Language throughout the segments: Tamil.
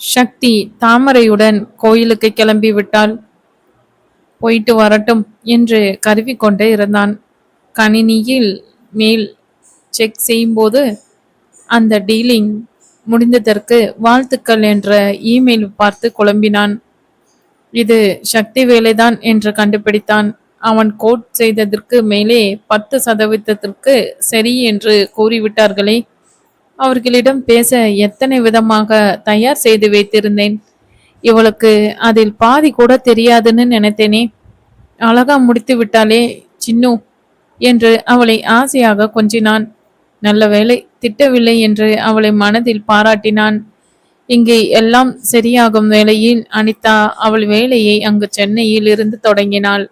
சக்தி தாமரையுடன் கோயிலுக்கு கிளம்பி விட்டாள். போயிட்டு வரட்டும் என்று கருவிக்கொண்டே இருந்தான். கணினியில் மேல் செக் செய்யும்போது அந்த டீலிங் முடிந்ததற்கு வாழ்த்துக்கள் என்ற இமெயில் பார்த்து குழம்பினான். இது சக்தி வேலைதான் என்று கண்டுபிடித்தான். அவன் கோட் செய்ததற்கு மேலே 10% சரி என்று கூறிவிட்டார்களே. அவர்களிடம் பேச எத்தனை விதமாக தயார் செய்து வைத்திருந்தேன். இவளுக்கு அதில் பாதி கூட தெரியாதுன்னு நினைத்தேனே. அழகா முடித்து விட்டாலே சின்னு என்று அவளை ஆசையாக கொஞ்சினான். நல்ல வேளை திட்டவில்லை என்று அவளை மனதில் பாராட்டினான். இங்கே எல்லாம் சரியாகும் வேளையில் அனிதா அவள் வேலையை அங்கு சென்னையில் இருந்து தொடங்கினாள்.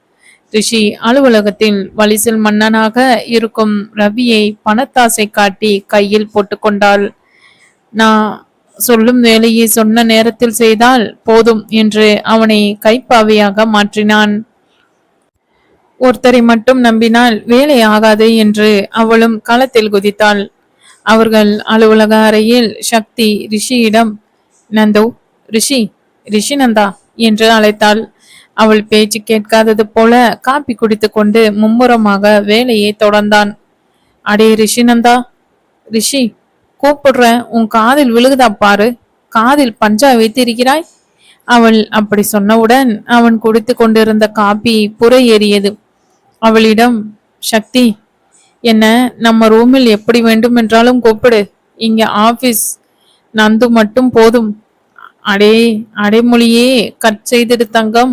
ரிஷி அலுவலகத்தில் வலிசில் மன்னனாக இருக்கும் ரவியை பணத்தாசை காட்டி கையில் போட்டுக்கொண்டாள். நான் சொல்லும் வேலையை சொன்ன நேரத்தில் செய்தால் போதும் என்று அவனை கைப்பாவையாக மாற்றினான். ஒருத்தரை மட்டும் நம்பினால் வேலை ஆகாது என்று அவளும் களத்தில் குதித்தாள். அவர்கள் அலுவலக அறையில் சக்தி ரிஷியிடம் நந்தோ, ரிஷி, ரிஷி நந்தா என்று அழைத்தாள். அவள் பேச்சு கேட்காதது போல காப்பி குடித்து கொண்டு மும்முரமாக வேலையை தொடர்ந்தான். அடே ரிஷி நந்தா, ரிஷி கூப்பிடுற, உன் காதில் விழுகுதா பாரு, காதில் பஞ்சா வைத்திருக்கிறாய். அவள் அப்படி சொன்னவுடன் அவன் குடித்து கொண்டிருந்த காப்பி புற ஏறியது. அவளிடம் சக்தி, என்ன நம்ம ரூமில் எப்படி வேண்டுமென்றாலும் கூப்பிடு, இங்க ஆபீஸ் நந்து மட்டும் போதும். அடே அடைமொழியே கட் செய்திடு தங்கம்,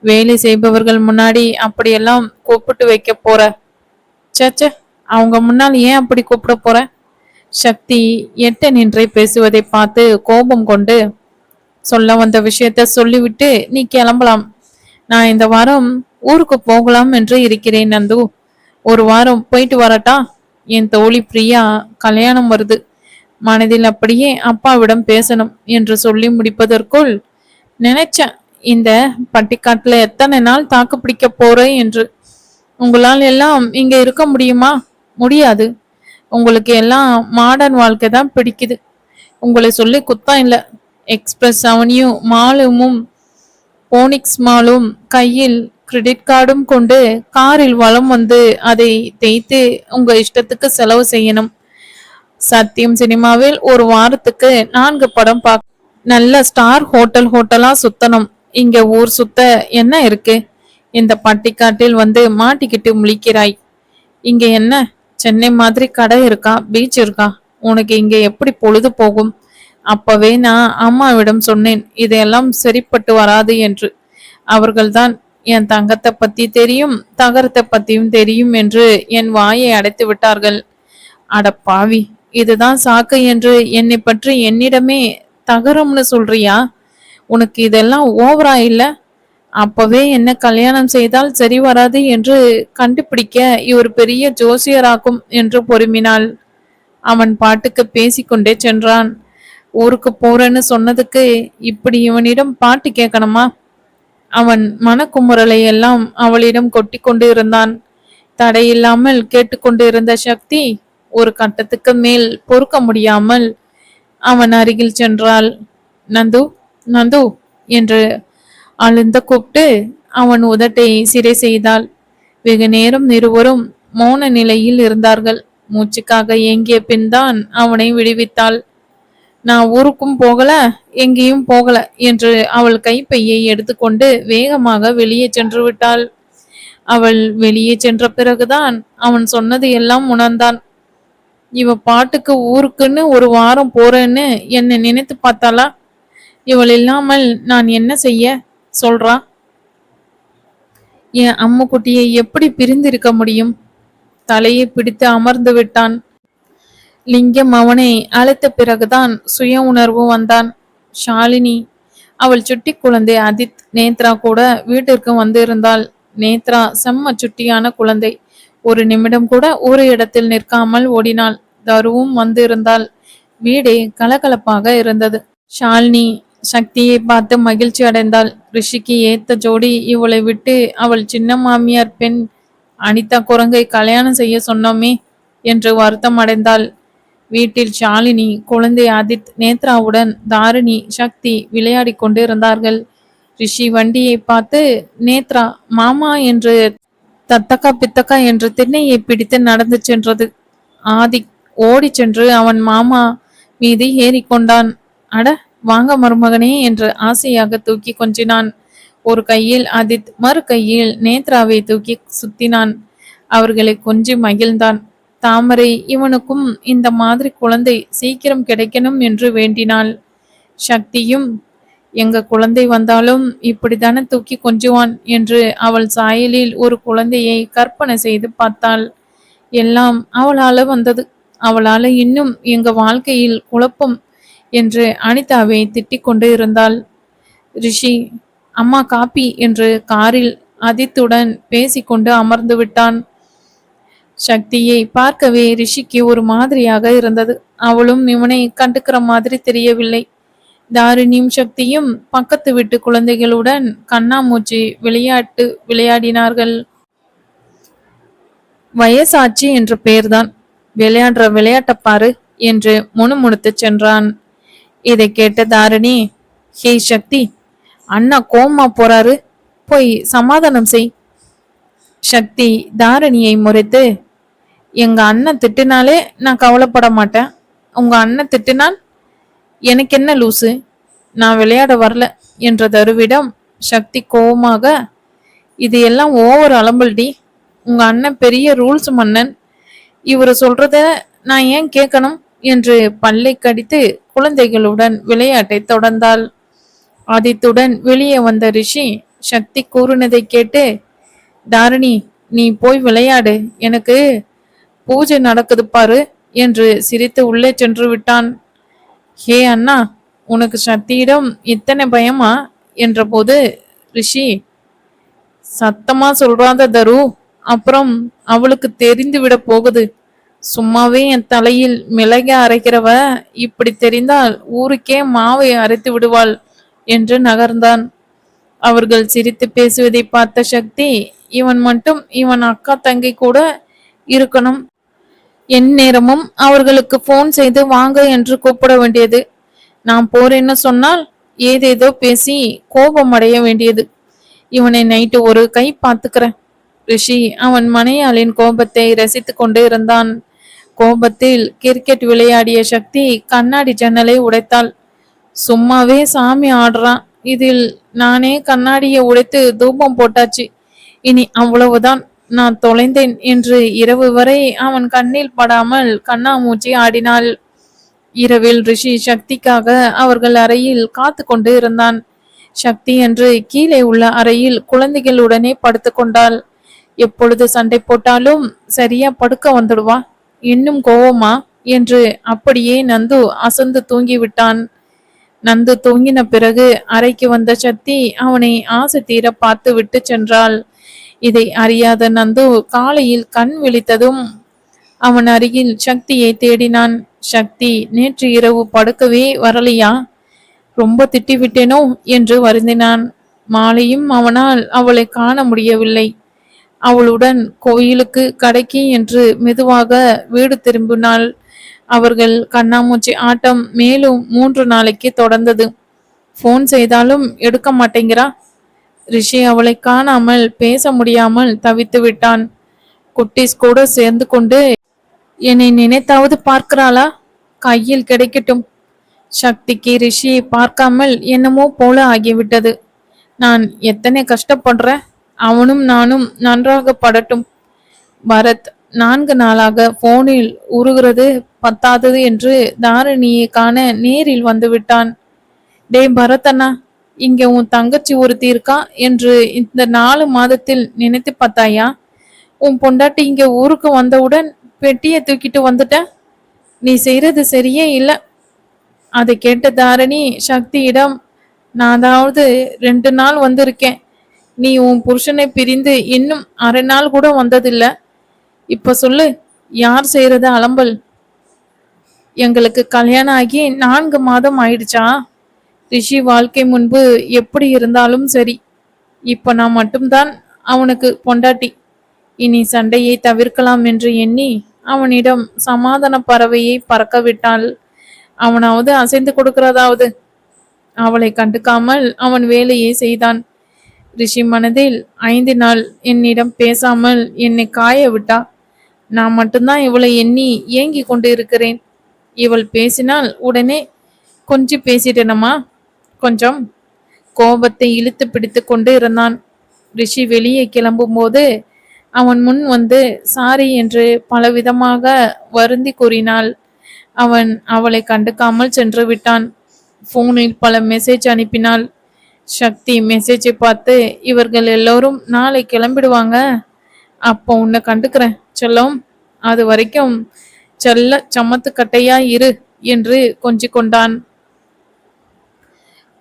வேலை செய்பவர்கள் முன்னாடி அப்படியெல்லாம் கூப்பிட்டு வைக்க போற? சச்ச, அவங்க முன்னால் ஏன் அப்படி கூப்பிட போற? சக்தி எட்ட நின்றே பேசுவதை பார்த்து கோபம் கொண்டு, சொல்ல வந்த விஷயத்த சொல்லிவிட்டு நீ கிளம்பலாம். நான் இந்த வாரம் ஊருக்கு போகலாம் என்று இருக்கிறேன் நந்து. ஒரு வாரம் போயிட்டு வரட்டா? என் தோழி பிரியா கல்யாணம் வருது. மனதில் அப்படியே அப்பாவிடம் பேசணும் என்று சொல்லி முடிப்பதற்குள் நினைச்சேன், இந்த பட்டிக்காட்டுல எத்தனை நாள் தாக்கு பிடிக்க போறேன் என்று. உங்களால் எல்லாம் இங்க இருக்க முடியுமா? முடியாது. உங்களுக்கு எல்லாம் மாடர்ன் வாழ்க்கை தான் பிடிக்குது. உங்களை சொல்லி குத்தம் இல்லை. எக்ஸ்பிரஸ் அவென்யூ மாலும் போனிக்ஸ் மாலும் கையில் கிரெடிட் கார்டும் கொண்டு காரில் வலம் வந்து அதை தேய்த்து உங்க இஷ்டத்துக்கு செலவு செய்யணும். சத்தியம் சினிமாவில் ஒரு வாரத்துக்கு 4 படம் பார்க்க நல்ல ஸ்டார் ஹோட்டலா சுத்தணும். இங்க ஊர் சுத்த என்ன இருக்கு? இந்த பட்டிக்காட்டில் வந்து மாட்டிக்கிட்டு முழிக்கிறாய். இங்க என்ன சென்னை மாதிரி கடை இருக்கா, பீச் இருக்கா? உனக்கு இங்க எப்படி பொழுது போகும்? அப்பவே நான் அம்மாவிடம் சொன்னேன், இதையெல்லாம் சரிப்பட்டு வராது என்று. அவர்கள்தான் என் தங்கத்தை பத்தி தெரியும், தகரத்தை பத்தியும் தெரியும் என்று என் வாயை அடைத்து விட்டார்கள். அட பாவி, இதுதான் சாக்கு என்று என்னை பற்றி என்னிடமே தகரம்னு சொல்றியா? உனக்கு இதெல்லாம் ஓவரா இல்ல? அப்பவே என்ன கல்யாணம் செய்தால் சரி வராது என்று கண்டுபிடிக்க இவர் பெரிய ஜோசியராக்கும் என்று பொறுமினாள். அவன் பாட்டுக்கு பேசிக்கொண்டே சென்றான். ஊருக்கு போறேன்னு சொன்னதுக்கு இப்படி இவனிடம் பாட்டு கேட்கணுமா? அவன் மனக்குமுறலை எல்லாம் அவளிடம் கொட்டி கொண்டு இருந்தான். தடையில்லாமல் கேட்டுக்கொண்டு இருந்த சக்தி ஒரு கட்டத்துக்கு மேல் பொறுக்க முடியாமல் அவன் அருகில் சென்றாள். நந்து, நந்து என்று அழுந்த கூப்பிட்டு அவன் உதட்டை சிறை செய்தாள். வெகு நேரம் இருவரும் மௌன நிலையில் இருந்தார்கள். மூச்சுக்காக ஏங்கிய பின் தான் அவனை விடுவித்தாள். நான் ஊருக்கும் போகல, எங்கேயும் போகல என்று அவள் கைப்பையை எடுத்துக்கொண்டு வேகமாக வெளியே சென்று விட்டாள். அவள் வெளியே சென்ற பிறகுதான் அவன் சொன்னது எல்லாம் உணர்ந்தான். இவ பாட்டுக்கு ஊருக்குன்னு ஒரு வாரம் போறேன்னு என்னை நினைத்து பார்த்தாளா? இவள் இல்லாமல் நான் என்ன செய்ய சொல்றா? என் அம்முக்குட்டியை எப்படி பிரிந்திருக்க முடியும்? தலையை பிடித்து அமர்ந்து விட்டான். லிங்கம் அவனை அழைத்த பிறகுதான் சுய உணர்வு வந்தான். ஷாலினி, அவள் சுட்டி குழந்தை அதித், நேத்ரா கூட வீட்டிற்கு வந்து இருந்தாள். நேத்ரா செம்ம சுட்டியான குழந்தை. ஒரு நிமிடம் கூட ஒரு இடத்தில் நிற்காமல் ஓடினாள். தருவும் வந்து இருந்தாள். வீடே கலகலப்பாக இருந்தது. ஷாலினி சக்தியை பார்த்து மகிழ்ச்சி அடைந்தாள். ரிஷிக்கு ஏத்த ஜோடி இவளை விட்டு அவள் சின்ன மாமியார் பெண் அனிதா குரங்கை கல்யாணம் செய்ய சொன்னோமே என்று வருத்தம் அடைந்தாள். வீட்டில் ஷாலினி, குழந்தை ஆதித், நேத்ராவுடன் தாரிணி, சக்தி விளையாடி கொண்டு இருந்தார்கள். ரிஷி வண்டியை பார்த்து நேத்ரா மாமா என்று தத்தக்கா பித்தக்கா என்று திண்ணையை பிடித்து நடந்து சென்றது. ஆதிக் ஓடி சென்று அவன் மாமா மீது ஏறிக்கொண்டான். அட வாங்க மருமகனே என்று ஆசையாக தூக்கி கொஞ்சினான். ஒரு கையில் ஆதித், மறு கையில் நேத்ராவை தூக்கி சுத்தினான். அவர்களை கொஞ்சி மகிழ்ந்தான். தாமரை இவனுக்கும் இந்த மாதிரி குழந்தை சீக்கிரம் கிடைக்கணும் என்று வேண்டினாள். சக்தியும் எங்க குழந்தை வந்தாலும் இப்படித்தானே தூக்கி கொஞ்சுவான் என்று அவள் சாயலில் ஒரு குழந்தையை கற்பனை செய்து பார்த்தாள். எல்லாம் அவளால வந்தது. அவளால இன்னும் எங்க வாழ்க்கையில் குழப்பம் என்று அனிதாவை திட்டிக் கொண்டு இருந்தாள். ரிஷி அம்மா காப்பி என்று காரில் அதித்துடன் பேசிக்கொண்டு அமர்ந்து விட்டான். சக்தியை பார்க்கவே ரிஷிக்கு ஒரு மாதிரியாக இருந்தது. அவளும் இவனை கண்டுக்கிற மாதிரி தெரியவில்லை. தாரிணியும் சக்தியும் பக்கத்து வீட்டு குழந்தைகளுடன் கண்ணாமூச்சி விளையாட்டு விளையாடினார்கள். வயசாட்சி என்ற பெயர்தான், விளையாடுற விளையாட்ட பாரு என்று முணுமுணுத்து சென்றான். இதை கேட்ட தாரிணி, ஹே சக்தி, அண்ணா கோமா போறாரு, போய் சமாதானம் செய். சக்தி தாரிணியை முறைத்து, எங்க அண்ணன் திட்டினாலே நான் கவலைப்பட மாட்டேன், உங்க அண்ணன் திட்டினால் எனக்கு என்ன லூசு, நான் விளையாட வரல என்ற தருவிடம் சக்தி கோவமாக, இது எல்லாம் ஓவர் அலம்பல்டி, உங்க அண்ணன் பெரிய ரூல்ஸ் மன்னன், இவரு சொல்றத நான் ஏன் கேட்கணும் என்று பல்லை கடித்து குழந்தைகளுடன் விளையாட்டை தொடர்ந்தாள். ஆதித்துடன் வெளியே வந்த ரிஷி சக்தி கூறினதை கேட்டு, தாரிணி நீ போய் விளையாடு, எனக்கு பூஜை நடக்குது பாரு என்று சிரித்து உள்ளே சென்று விட்டான். ஹே அண்ணா, உனக்கு சக்தியிடம் இத்தனை பயமா என்றபோது ரிஷி, சத்தமா சொல்றாத தரு, அப்புறம் அவளுக்கு தெரிந்து விட போகுது, சும்மாவே என் தலையில் மிளக அரைக்கிறவ இப்படி தெரிந்தால் ஊருக்கே மாவை அரைத்து விடுவாள் என்று நகர்ந்தான். அவர்கள் சிரித்து பேசுவதை பார்த்த சக்தி, இவன் மட்டும் இவன் அக்கா தங்கை கூட இருக்கணும், என் நேரமும் அவர்களுக்கு போன் செய்து வாங்க என்று கூப்பிட வேண்டியது, நான் போறேன்னு சொன்னால் ஏதேதோ பேசி கோபம் அடைய வேண்டியது, இவனை நைட்டு ஒரு கை பார்த்துக்கிறேன். ரிஷி அவன் மனையாளின் கோபத்தை ரசித்து கொண்டு இருந்தான். கோபத்தில் கிரிக்கெட் விளையாடிய சக்தி கண்ணாடி ஜன்னலை உடைத்தாள். சும்மாவே சாமி ஆடுறான், இதில் நானே கண்ணாடியை உடைத்து தூபம் போட்டாச்சு, இனி அவ்வளவுதான், நான் தொலைந்தேன் என்று இரவு வரை அவன் கண்ணில் படாமல் கண்ணாமூச்சி ஆடினாள். இரவில் ரிஷி சக்திக்காக அவர்கள் அறையில் காத்து கொண்டு இருந்தான். சக்தி என்று கீழே உள்ள அறையில் குழந்தைகளுடனே படுத்து கொண்டாள். எப்பொழுது சண்டை போட்டாலும் சரியா படுக்க வந்துடுவா, இன்னும் கோவமா என்று அப்படியே நந்து அசந்து தூங்கிவிட்டான். நந்து தூங்கின பிறகு அறைக்கு வந்த சக்தி அவனை ஆசை தீர பார்த்து விட்டு சென்றாள். இதை அறியாத நந்து காலையில் கண் விழித்ததும் அவன் அருகில் சக்தியை தேடினான். சக்தி நேற்று இரவு படுக்கவே வரலையா, ரொம்ப திட்டிவிட்டேனோ என்று வருந்தினான். மாலையும் அவனால் அவளை காண முடியவில்லை. அவளுடன் கோயிலுக்கு கடைக்கு என்று மெதுவாக வீடு திரும்பினாள். அவர்கள் கண்ணாமூச்சி ஆட்டம் மேலும் 3 நாளைக்கு தொடர்ந்தது. போன் செய்தாலும் எடுக்க மாட்டேங்கிறா. ரிஷி அவளை காணாமல் பேச முடியாமல் தவித்து விட்டான். குட்டீஸ் கூட சேர்ந்து கொண்டு, என்னை நினைத்தாவது பார்க்கிறாளா, கையில் கிடைக்கட்டும். சக்திக்கு ரிஷியை பார்க்காமல் என்னமோ போல ஆகிவிட்டது. நான் எத்தனை கஷ்டப்படுறேன், அவனும் நானும் நன்றாக படட்டும். பரத் 4 நாளாக போனில் உருகிறது பத்தாதது என்று தாரிணியை காண நேரில் வந்து விட்டான். டே பரத் அண்ணா, இங்க உன் தங்கச்சி ஒருத்தி இருக்கா என்று இந்த 4 மாதத்தில் நினைத்து பார்த்தாயா? உன் பொண்டாட்டி இங்க ஊருக்கு வந்தவுடன் பெட்டியை தூக்கிட்டு வந்துட்ட, நீ செய்யறது சரியே இல்லை. அதை கேட்ட தாரணி சக்தியிடம், நானாவது 2 நாள் வந்திருக்கேன், நீ உன் புருஷனை பிரிந்து இன்னும் அரை நாள் கூட வந்ததில்லை, இப்ப சொல்லு யார் செய்யறது அலம்பல்? எங்களுக்கு கல்யாணம் ஆகி 4 மாதம் ஆயிடுச்சா? ரிஷி வாழ்க்கை முன்பு எப்படி இருந்தாலும் சரி, இப்ப நான் மட்டும்தான் அவனுக்கு பொண்டாட்டி. இனி சண்டையை தவிர்க்கலாம் என்று எண்ணி அவனிடம் சமாதான பறவையை பறக்க விட்டாள். அவனாவது அசைந்து கொடுக்கிறதாவது. அவளை கண்டுக்காமல் அவன் வேலையை செய்தான். ரிஷி மனதில் 5 நாள் என்னிடம் பேசாமல் என்னை காய விட்டா. நான் மட்டும்தான் இவளை எண்ணி ஏங்கி கொண்டு இருக்கிறேன். இவள் பேசினால் உடனே கொஞ்சி பேசிடணுமா? கொஞ்சம் கோபத்தை இழுத்து பிடித்து கொண்டு இருந்தான். ரிஷி வெளியே கிளம்பும்போது அவன் முன் வந்து சாரி என்று பலவிதமாக வருந்தி கூறினாள். அவன் அவளை கண்டுக்காமல் சென்று விட்டான். போனில் பல மெசேஜ் அனுப்பினாள். சக்தி மெசேஜை பார்த்து, இவர்கள் எல்லோரும் நாளை கிளம்பிடுவாங்க, அப்போ உன்னை கண்டுக்கிறேன் செல்லம், அது வரைக்கும் செல்ல சமத்து கட்டையா இரு என்று கொஞ்சி கொண்டான்.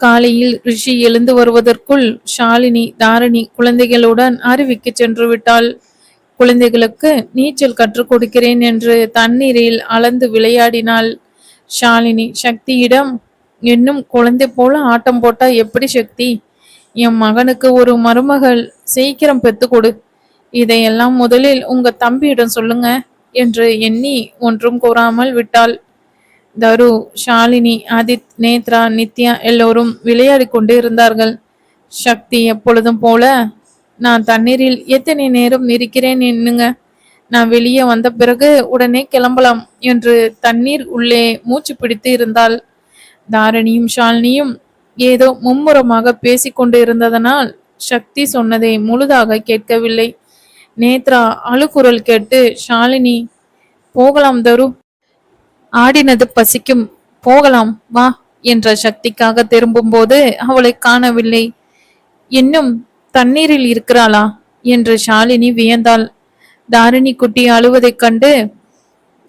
காலையில் ரிஷி எழுந்து வருவதற்குள் ஷாலினி தாரணி குழந்தைகளுடன் அருவிக்கு சென்று விட்டாள். குழந்தைகளுக்கு நீச்சல் கற்றுக் கொடுக்கிறேன் என்று தண்ணீரில் அளந்து விளையாடினாள். ஷாலினி சக்தியிடம், இன்னும் குழந்தை போல ஆட்டம் போட்டா எப்படி சக்தி? என் மகனுக்கு ஒரு மருமகள் சீக்கிரம் பெத்து கொடு. இதையெல்லாம் முதலில் உங்க தம்பியிடம் சொல்லுங்க என்று எண்ணி ஒன்றும் கூறாமல் விட்டாள். தரு, ஷாலினி, ஆதித், நேத்ரா, நித்யா எல்லோரும் விளையாடி கொண்டு இருந்தார்கள். சக்தி எப்பொழுதும் போல, நான் தண்ணீரில் எத்தனை நேரம் இருக்கிறேன் என்னுங்க, நான் வெளியே வந்த பிறகு உடனே கிளம்பலாம் என்று தண்ணீர் உள்ளே மூச்சு பிடித்து இருந்தாள். தாரணியும் ஷாலினியும் ஏதோ மும்முரமாக பேசிக்கொண்டு இருந்ததனால் சக்தி சொன்னதை முழுதாக கேட்கவில்லை. நேத்ரா அழுகுரல் கேட்டு, ஷாலினி, போகலாம் தரு, ஆடினது பசிக்கும், போகலாம் வா என்ற சக்திக்காக திரும்பும் போது அவளை காணவில்லை. இன்னும் தண்ணீரில் இருக்கிறாளா என்று ஷாலினி வியந்தாள். தாரிணி குட்டி அழுவதைக் கண்டு,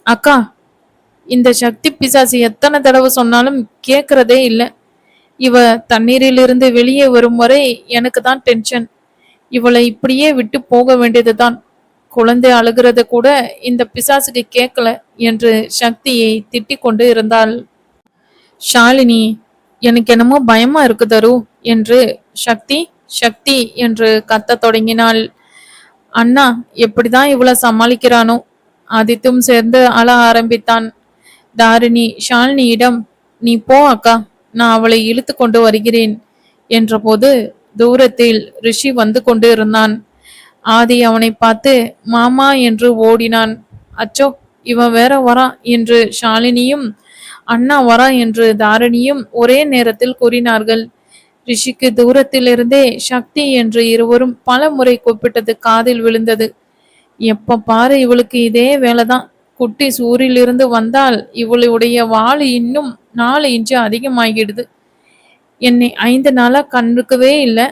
அக்கா, இந்த சக்தி பிசாசு எத்தனை தடவை சொன்னாலும் கேட்கறதே இல்லை. இவ தண்ணீரில் இருந்து வெளியே வரும் வரை எனக்கு தான் டென்ஷன். இவளை இப்படியே விட்டு போக வேண்டியதுதான். குழந்தை அழுகிறது கூட இந்த பிசாசுக்கு கேட்கல என்று சக்தியை திட்டிக் கொண்டு இருந்தாள். ஷாலினி, எனக்கு என்னமோ பயமா இருக்கு தரு என்று சக்தி சக்தி என்று கத்த தொடங்கினாள். அண்ணா எப்படிதான் இவ்வளவு சமாளிக்கிறானோ? ஆதித்தும் சேர்ந்து அழ ஆரம்பித்தான். தாரிணி ஷாலினியிடம், நீ போ அக்கா, நான் அவளை இழுத்து கொண்டு வருகிறேன் என்றபோது தூரத்தில் ரிஷி வந்து கொண்டு இருந்தான். ஆதி அவனை பார்த்து மாமா என்று ஓடினான். அச்சோ, இவன் வேற வரா என்று ஷாலினியும் அண்ணா வரா என்று தாரிணியும் ஒரே நேரத்தில் கூறினார்கள். ரிஷிக்கு தூரத்திலிருந்தே சக்தி என்று இருவரும் பல முறை கூப்பிட்டது காதில் விழுந்தது. எப்ப பாரு இவளுக்கு இதே வேலைதான். குட்டி சூரிலிருந்து வந்தால் இவளுடைய வாளு இன்னும் 4 இன்ச்சு அதிகமாகிடுது. என்னை 5 நாளா கண்டுக்கவே இல்லை.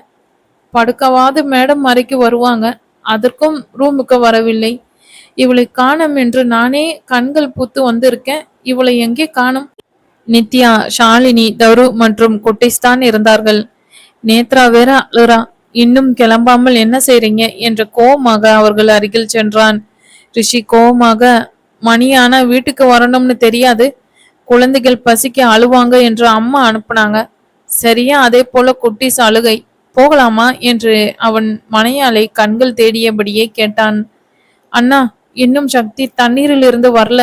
படுக்கவாது மேடம் அறைக்கு வருவாங்க, அதற்கும் ரூமுக்கு வரவில்லை. இவளை காணோம் என்று நானே கண்கள் பூத்து வந்திருக்கேன். இவளை எங்கே காணும்? நித்யா, ஷாலினி, தரு மற்றும் குட்டிஸ்தான் இருந்தார்கள். நேத்ரா வேற அழுறா. இன்னும் கிளம்பாமல் என்ன செய்றீங்க என்று கோவமாக அவர்கள் அருகில் சென்றான். ரிஷி கோவமாக, மணியானா வீட்டுக்கு வரணும்னு தெரியாது, குழந்தைகள் பசிக்க அழுவாங்க என்று அம்மா அனுப்புனாங்க, சரியா அதே போல குட்டிஸ் அழுகை, போகலாமா என்று அவன் மனையாளை கண்கள் தேடியபடியே கேட்டான். அண்ணா, இன்னும் சக்தி தண்ணீரில் இருந்து வரல.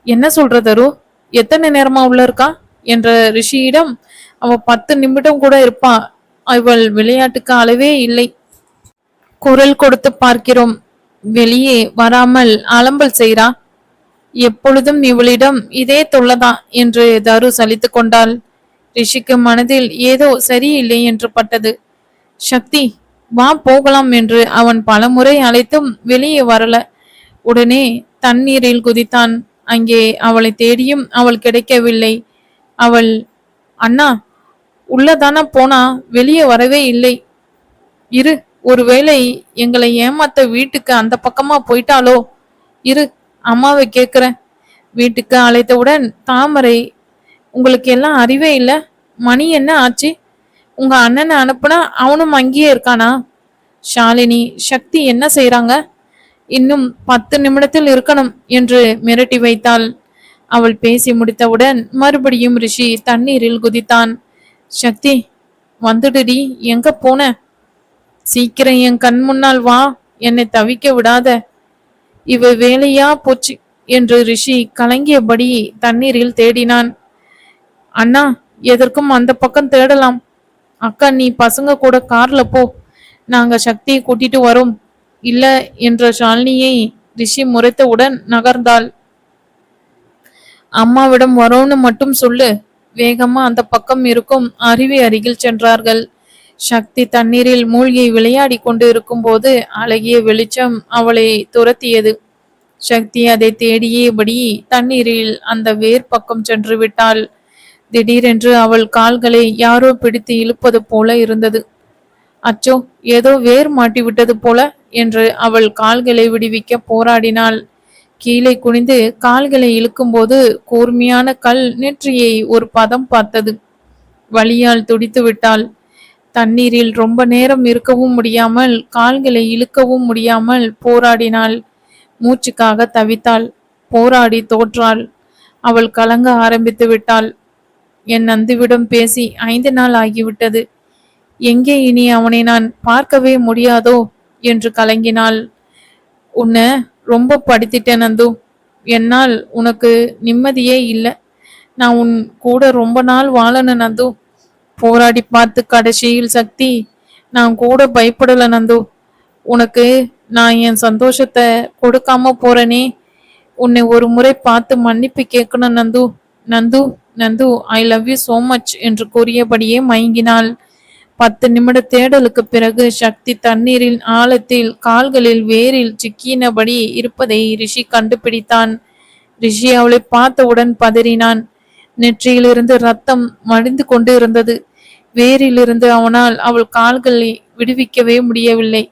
என்ன சொல்ற தரு? எத்தனை நேரமா உள்ள இருக்கா என்ற ரிஷியிடம், அவ 10 நிமிடம் கூட இருப்பா. இவள் விளையாட்டுக்கு அளவே இல்லை. குரல் கொடுத்து பார்க்கிறோம், வெளியே வராமல் அலம்பல் செய்றா. எப்பொழுதும் இவளிடம் இதே தொல்லதான் என்று தரு சலித்து கொண்டாள். ரிஷிக்கு மனதில் ஏதோ சரியில்லை என்று பட்டது. சக்தி, வா போகலாம் என்று அவன் பலமுறை அழைத்தும் வெளியே வரல. உடனே தண்ணீரில் குதித்தான். அங்கே அவளை தேடியும் அவள் கிடைக்கவில்லை. அவள், அண்ணா, உள்ளதானா போனா, வெளியே வரவே இல்லை. இரு, ஒருவேளை எங்களை ஏமாத்த வீட்டுக்கு அந்த பக்கமா போயிட்டாலோ? இரு, அம்மாவை கேக்குறேன். வீட்டுக்கு அழைத்தவுடன் தாமரை, உங்களுக்கு எல்லாம் அறிவே இல்லை. மணி என்ன ஆச்சு? உங்க அண்ணனை அனுப்புனா அவனும் அங்கேயே இருக்கானா? ஷாலினி, சக்தி என்ன செய்றாங்க? இன்னும் 10 நிமிடத்தில் இருக்கணும் என்று மிரட்டி வைத்தாள். அவள் பேசி முடித்தவுடன் மறுபடியும் ரிஷி தண்ணீரில் குதித்தான். சக்தி, வந்துடுடி, எங்க போன? சீக்கிரம் என் கண் முன்னால் வா, என்னை தவிக்க விடாத. இவ வேலையா போச்சு என்று ரிஷி கலங்கியபடி தண்ணீரில் தேடினான். அண்ணா, எதற்கும் அந்த பக்கம் தேடலாம். அக்கா, நீ பசங்க கூட கார்ல போ, நாங்க சக்தியை கூட்டிட்டு வரோம். இல்ல என்ற ஷாலினியை ரிஷி முறைத்தவுடன் நகர்ந்தாள். அம்மாவிடம் வரோன்னு மட்டும் சொல்லு. வேகமா அந்த பக்கம் இருக்கும் அருவி அருகில் சென்றார்கள். சக்தி தண்ணீரில் மூழ்கி விளையாடி கொண்டு இருக்கும் போது அழகிய வெளிச்சம் அவளை துரத்தியது. சக்தி அதை தேடியபடி தண்ணீரில் அந்த வேர் பக்கம் சென்று விட்டாள். திடீரென்று அவள் கால்களை யாரோ பிடித்து இழுப்பது போல இருந்தது. அச்சோ, ஏதோ வேர் மாட்டிவிட்டது போல என்று அவள் கால்களை விடுவிக்க போராடினாள். கீழே குனிந்து கால்களை இழுக்கும்போது கூர்மையான கல் நெற்றியை ஒரு பதம் பார்த்தது. வலியால் துடித்து விட்டாள். தண்ணீரில் ரொம்ப நேரம் இருக்கவும் முடியாமல் கால்களை இழுக்கவும் முடியாமல் போராடினாள். மூச்சுக்காக தவித்தாள். போராடி தோற்றாள். அவள் கலங்க ஆரம்பித்து விட்டாள். என் நந்துவிடம் பேசி 5 நாள் ஆகிவிட்டது. எங்கே இனி அவனை நான் பார்க்கவே முடியாதோ என்று கலங்கினாள். உன்னை ரொம்ப படுத்திட்டேன் நந்து. என்னால் உனக்கு நிம்மதியே இல்லை. நான் உன் கூட ரொம்ப நாள் வாழணும் நந்து. போராடி பார்த்து கடைசியில் சக்தி, நான் கூட பயப்படல நந்து. உனக்கு நான் என் சந்தோஷத்தை கொடுக்காம போறேனே. உன்னை ஒரு முறை பார்த்து மன்னிப்பு கேட்கணும் Nandu. Nandu, Nandu, I love you so much என்று கூறியபடியே மயங்கினாள். 10 நிமிட தேடலுக்கு பிறகு சக்தி தண்ணீரின் ஆழத்தில் கால்களில் வேரில் சிக்கினபடி இருப்பதை ரிஷி கண்டுபிடித்தான். ரிஷி அவளை பார்த்தவுடன் பதறினான். நெற்றியிலிருந்து ரத்தம் மடிந்து கொண்டு இருந்தது. வேரிலிருந்து அவனால் அவள் கால்களை விடுவிக்கவே முடியவில்லை.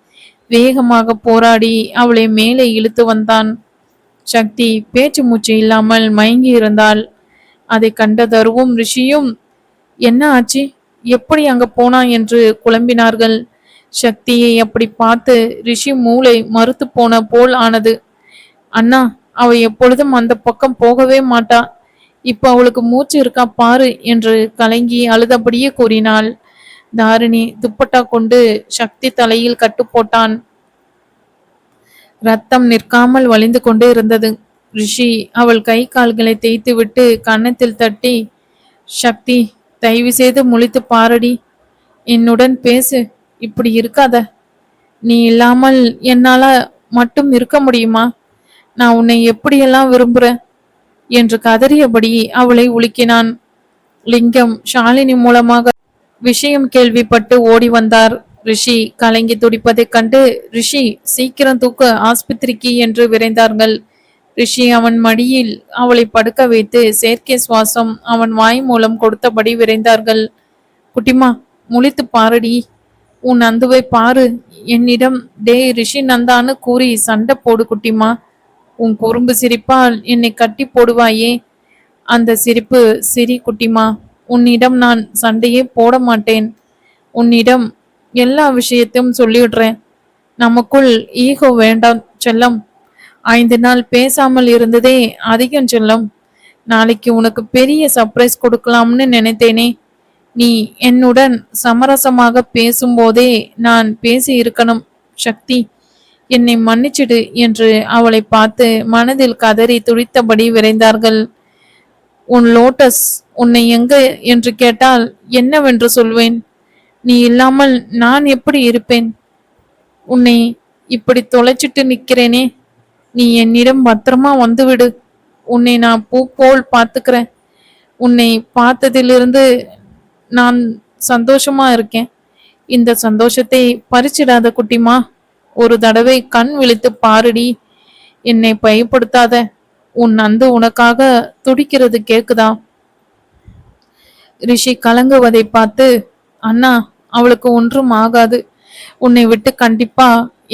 வேகமாக போராடி அவளை மேலே இழுத்து வந்தான். சக்தி பேச்சு மூச்சு இல்லாமல் மயங்கி இருந்தாள். அதை கண்ட தருவும் ரிஷியும் என்ன ஆச்சு, எப்படி அங்க போனா என்று குழம்பினார்கள். சக்தியை அப்படி பார்த்து ரிஷி மூளை மறுத்து போன போல் ஆனது. அண்ணா, அவ எப்பொழுதும் அந்த பக்கம் போகவே மாட்டா. இப்ப அவளுக்கு மூச்சு இருக்கா பாரு என்று கலங்கி அழுதபடியே கூறினாள். தாரிணி துப்பட்டா கொண்டு சக்தி தலையில் கட்டு போட்டான். ரத்தம் நிற்காமல் வழிந்து கொண்டே இருந்தது. ரிஷி அவள் கை கால்களை தேய்த்து விட்டு கன்னத்தில் தட்டி, சக்தி, தயவு செய்து முழித்து பாரடி. என்னுடன் பேசு. இப்படி இருக்காத. நீ இல்லாமல் என்னால மட்டும் இருக்க முடியுமா? நான் உன்னை எப்படியெல்லாம் விரும்புறேன் என்று கதறியபடி அவளை உலுக்கினான். லிங்கம் ஷாலினி மூலமாக விஷயம் கேள்விப்பட்டு ஓடி வந்தார். ரிஷி கலங்கி துடிப்பதைக் கண்டு, ரிஷி சீக்கிரம் தூக்க ஆஸ்பத்திரிக்கு என்று விரைந்தார்கள். ரிஷி அவன் மடியில் அவளை படுக்க வைத்து செயற்கை சுவாசம் அவன் வாய் மூலம் கொடுத்தபடி விரைந்தார்கள். குட்டிமா, முழித்து பாரடி. உன் நந்துவை பாரு. என்னிடம் டே ரிஷி நந்தான்னு கூறி சண்டை போடு குட்டிமா. உன் குறும்பு சிரிப்பால் என்னை கட்டி போடுவாயே, அந்த சிரிப்பு சிரி குட்டிமா. உன்னிடம் நான் சண்டையே போட மாட்டேன். உன்னிடம் எல்லா விஷயத்தையும் சொல்லிடுறேன். நமக்குள் ஈகோ வேண்டாம் செல்லம். 5 நாள் பேசாமல் இருந்ததே அதிகம் செல்லம். நாளைக்கு உனக்கு பெரிய சர்ப்ரைஸ் கொடுக்கலாம்னு நினைத்தேனே. நீ என்னுடன் சமரசமாக பேசும்போதே நான் பேசி இருக்கணும். சக்தி, என்னை மன்னிச்சிடு என்று அவளை பார்த்து மனதில் கதறி துடித்தபடி விரைந்தார்கள். உன் லோட்டஸ் உன்னை எங்க என்று கேட்டால் என்னவென்று சொல்வேன்? நீ இல்லாமல் நான் எப்படி இருப்பேன்? உன்னை இப்படி தொலைச்சிட்டு நிக்கிறேனே. நீ என்னிடம் பத்திரமா வந்துவிடு. உன்னை நான் பூ போல் பார்த்துக்கிறேன். உன்னை பார்த்ததிலிருந்து நான் சந்தோஷமா இருக்கேன். இந்த சந்தோஷத்தை பறிச்சிடாத குட்டிமா. ஒரு தடவை கண் விழித்து பாருடி. என்னை பயப்படுத்தாத. உன் நந்து உனக்காக துடிக்கிறது கேக்குதா? ரிஷி கலங்குவதை பார்த்து, அண்ணா, அவளுக்கு ஒன்றும் ஆகாது. உன்னை விட்டு கண்டிப்பா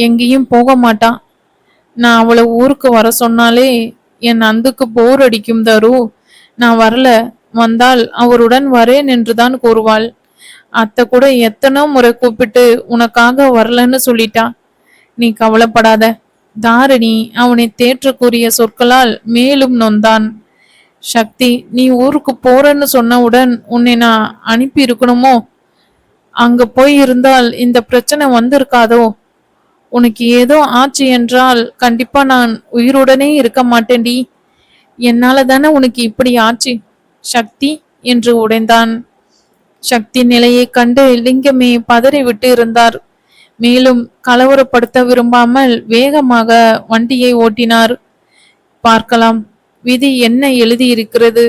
எங்கேயும் போக மாட்டான். நான் அவளை ஊருக்கு வர சொன்னாலே என் நந்துக்கு போர் அடிக்கும் தரு. நான் வரல, வந்தால் அவருடன் வரேன் என்றுதான் கூறுவாள். அத்தை கூட எத்தனோ முறை கூப்பிட்டு உனக்காக வரலன்னு சொல்லிட்டா. நீ கவலைப்படாத. தாரிணி அவனை தேற்றக்கூடிய சொற்களால் மேலும் நொந்தான். சக்தி, நீ ஊருக்கு போறன்னு சொன்னவுடன் உன்னை நான் அனுப்பி இருக்கணுமோ? அங்க போய் இருந்தால் இந்த பிரச்சனை வந்திருக்காதோ? உனக்கு ஏதோ ஆச்சு என்றால் கண்டிப்பா நான் உயிருடனே இருக்க மாட்டேன்டி. என்னால தானே உனக்கு இப்படி ஆச்சு சக்தி என்று உடைந்தான். சக்தி நிலையை கண்டு லிங்கமே பதறிவிட்டு இருந்தார். மேலும் கலவரப்படுத்த விரும்பாமல் வேகமாக வண்டியை ஓட்டினார். பார்க்கலாம் விதி என்ன எழுதியிருக்கிறது